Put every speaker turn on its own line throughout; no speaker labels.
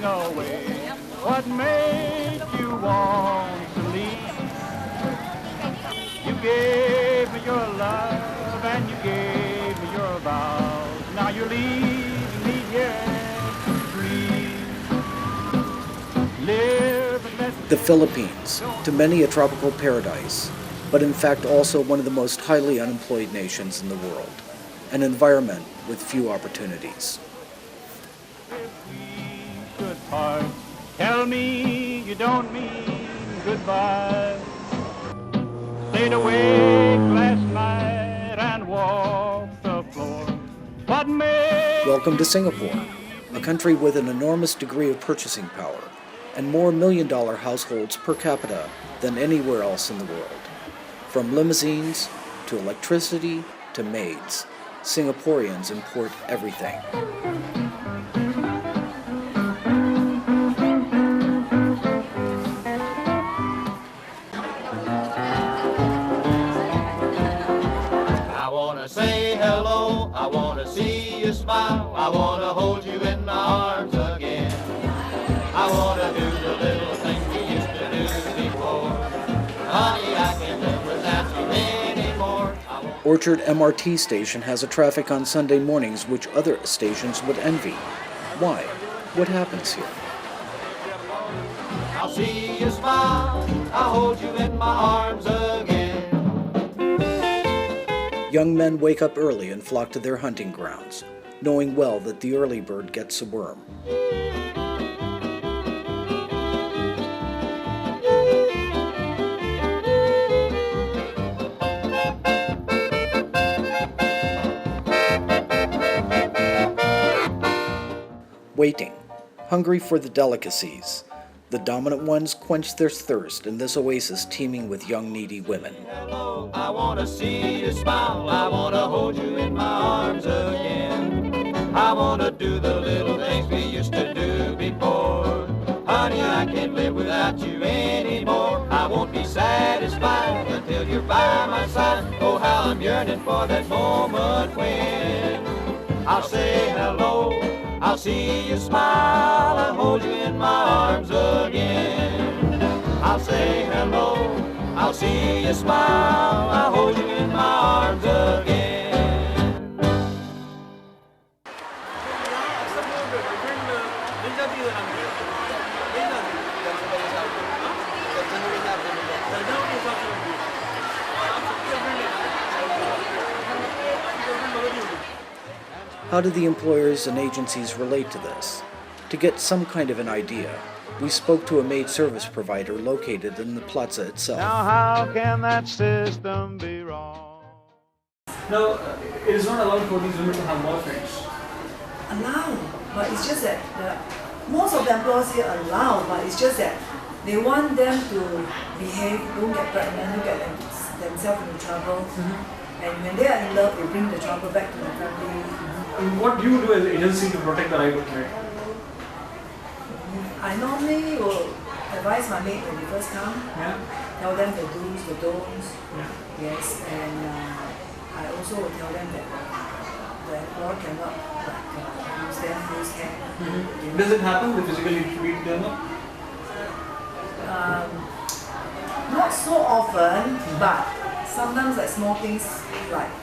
away. What made you want to leave? You gave me your love and you gave me your vows. Now you're leaving me here to grieve. Live and let
The Philippines, to many a tropical paradise, but in fact also one of the most highly unemployed nations in the world, an environment with few opportunities.
if we should part. Tell me you don't mean goodbye. Stayed awake last night and walked the floor. What made
Welcome to Singapore, a country with an enormous degree of purchasing power and more million-dollar households per capita than anywhere else in the world. From limousines to electricity to maids, Singaporeans import everything.
I wanna say hello, I wanna see you smile, I wanna hold you in my arms again. I wanna do the little things we used to do before. Honey, I can't live without you anymore.
Orchard MRT station has a traffic on Sunday mornings which other stations would envy. Why? What happens here?
I'll see you smile, I'll hold you in my arms again.
Young men wake up early and flock to their hunting grounds, knowing well that the early bird gets a worm. Waiting, hungry for the delicacies. The dominant ones quench their thirst in this oasis teeming with young needy women.
Hello, I wanna see you smile, I wanna hold you in my arms again. I wanna do the little things we used to do before. Honey, I can't live without you anymore. I won't be satisfied until you're by my side. Oh, how I'm yearning for that moment when I'll say hello, I'll see you smile, I'll hold you in my arms again. I'll say hello, I'll see you smile, I'll hold you in my arms again.
How do the employers and agencies relate to this? To get some kind of an idea, we spoke to a maid service provider located in the Plaza itself.
now how can that system be wrong?
Now, it is not allowed for these women to have boyfriends.
Allow, but it's just that most of the employers here allow, but it's just that they want them to behave, don't get pregnant, don't get themselves into trouble. And when they are in love, they bring the trouble back to the family.
And what do you do as an agency to protect the right of maid?
I normally will advise my maid when they first come,
Yeah.
tell them the do's, the don'ts.
Yeah.
Yes, and I also will tell them that the employer cannot use them, use hand.
Does it happen they physically beat them up?
Not so often, but sometimes like small things like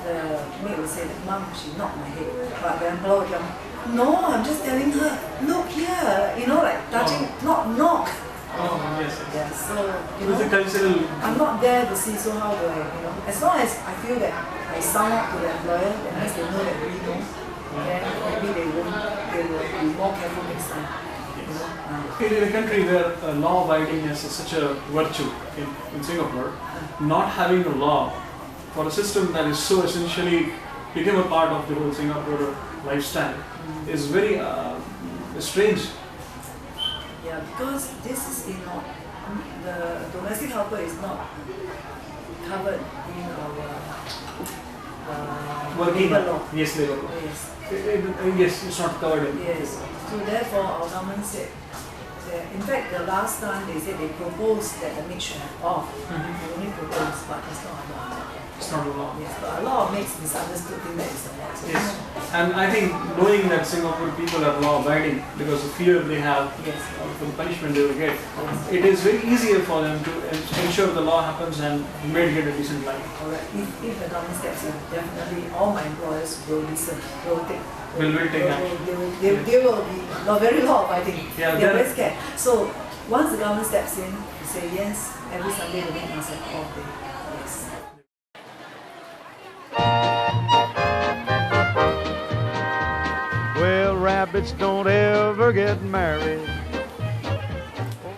the maid will say that, Mom, she knocked my head. But the employer will come, no, I'm just telling her, look here, like touching, not knock.
Oh, yes.
Yeah, so,
It's a cultural.
I'm not there to see, so how do I, as long as I feel that I sound out to the employer, that means they know that we know, then maybe they will be more careful next time.
In a country where law-abiding is such a virtue, in Singapore, not having a law for a system that is so essentially become a part of the whole Singapore lifestyle is very strange.
Yeah, because this is not, the domestic helper is not covered in our labor law.
Yes, labor law.
Yes.
Yes, it's not covered in.
Yes. So therefore, our government said In fact, the last time they said they proposed that the maid should have off. They only proposed, but it's not a law.
It's not a law.
Yes, but a lot of maids misunderstood think that it's a law. So
Yes, and I think knowing that Singapore people are law-abiding because of fear they have for the punishment they will get, it is very easier for them to ensure the law happens and maid get a decent life.
correct. If the government steps in, definitely all my employers will listen, will take.
Will take action.
They will be not very law abiding.
Yeah,
They're very scared. So once the government steps in, you say yes, every Sunday the maid must have off day. Yes.
Well, rabbits don't ever get married.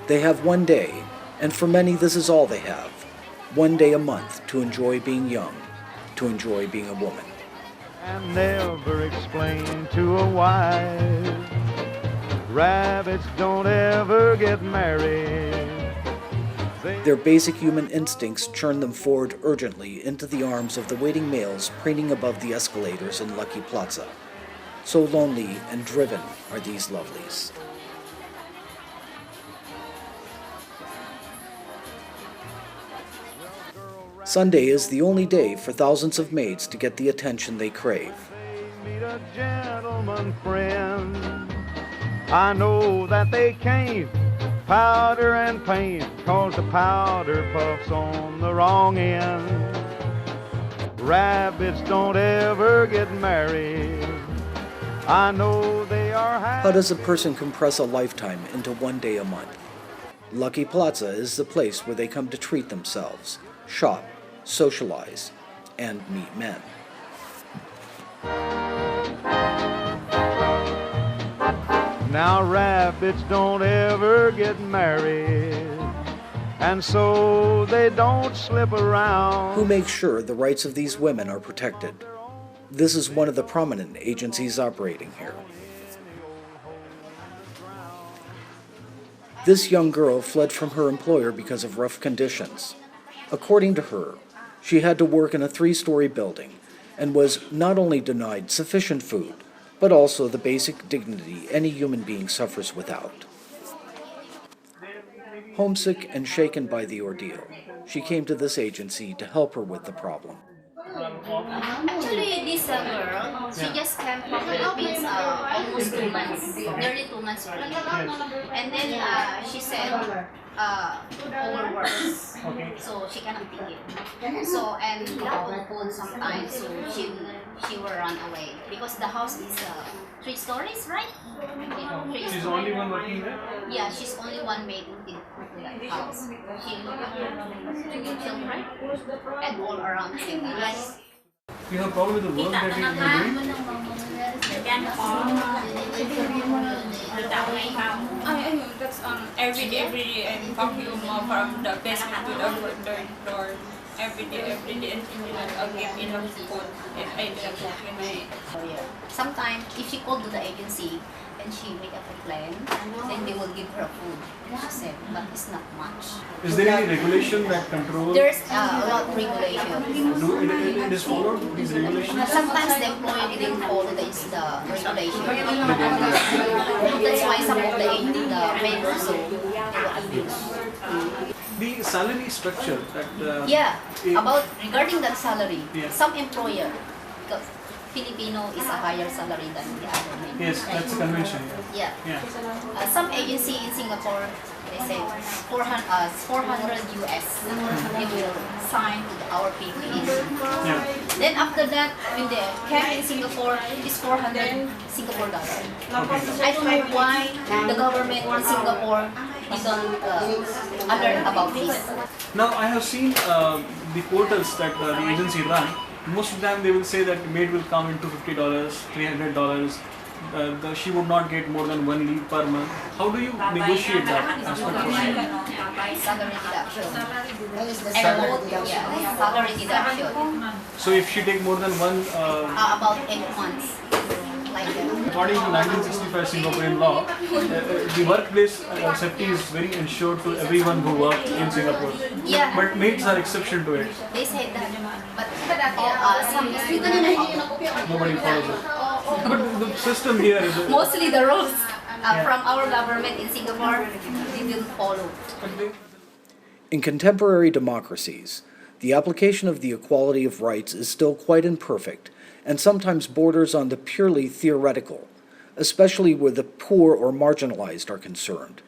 They have one day, and for many this is all they have. One day a month to enjoy being young, to enjoy being a woman.
And never explain to a wife. Rabbits don't ever get married.
Their basic human instincts churn them forward urgently into the arms of the waiting males preening above the escalators in Lucky Plaza. So lonely and driven are these lovelies. Sunday is the only day for thousands of maids to get the attention they crave.
Meet a gentleman friend. I know that they can't powder and paint, 'cause the powder puffs on the wrong end. Rabbits don't ever get married. I know they are
How does a person compress a lifetime into one day a month? Lucky Plaza is the place where they come to treat themselves, shop, socialize, and meet men.
Now rabbits don't ever get married, and so they don't slip around.
Who makes sure the rights of these women are protected? This is one of the prominent agencies operating here. This young girl fled from her employer because of rough conditions. According to her, she had to work in a 3-story building and was not only denied sufficient food, but also the basic dignity any human being suffers without. Homesick and shaken by the ordeal, she came to this agency to help her with the problem.
Actually, this girl, she just came from Philippines almost 2 months, nearly 2 months already. And then she said overworks, so she cannot take it. So and without food sometimes, so she will run away because the house is 3 stories, right? Yeah,
She's the only one working there?
Yeah, she's only one maid in that house. She two children and all around the same age.
You have a problem with the work that you're doing?
That's every day I'm vacuum from the basement to the third floor. Every day, and I'll give enough food if I don't cook.
Sometimes, if she called to the agency and she make a complaint, then they will give her food. She said, but it's not much.
Is there any regulation that controls?
There's a lot of regulation.
It is followed, these regulations?
Sometimes the employer didn't follow the regulation. That's why some of the men also they will abuse.
The salary structure that...
Regarding that salary,
Yeah.
some employer, because Filipino is a higher salary than the other men.
Yes, that's a convention.
Yeah.
Yeah.
Some agency in Singapore, they say 400 US. They will sign to our PPAs.
Yeah.
Then after that, when they came in Singapore, it's 400 Singapore dollar. I don't know why the government in Singapore didn't alert about this.
Now I have seen the portals that the agency run. Most of them they will say that maid will come in $250, $300. She would not get more than 1 leave per month. How do you negotiate that aspect for you?
Salary deduction. Salary deduction.
So if she take more than one...
About 8 months. Like that.
According to 1965 Singaporean law, the workplace safety is very ensured to everyone who works in Singapore.
Yeah.
But maids are exception to it.
They say that, but some
Nobody follows it. But the system here is...
mostly the rules. from our government in Singapore, they didn't follow.
In contemporary democracies, the application of the equality of rights is still quite imperfect and sometimes borders on the purely theoretical, especially where the poor or marginalized are concerned.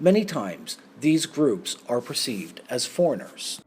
Many times, these groups are perceived as foreigners.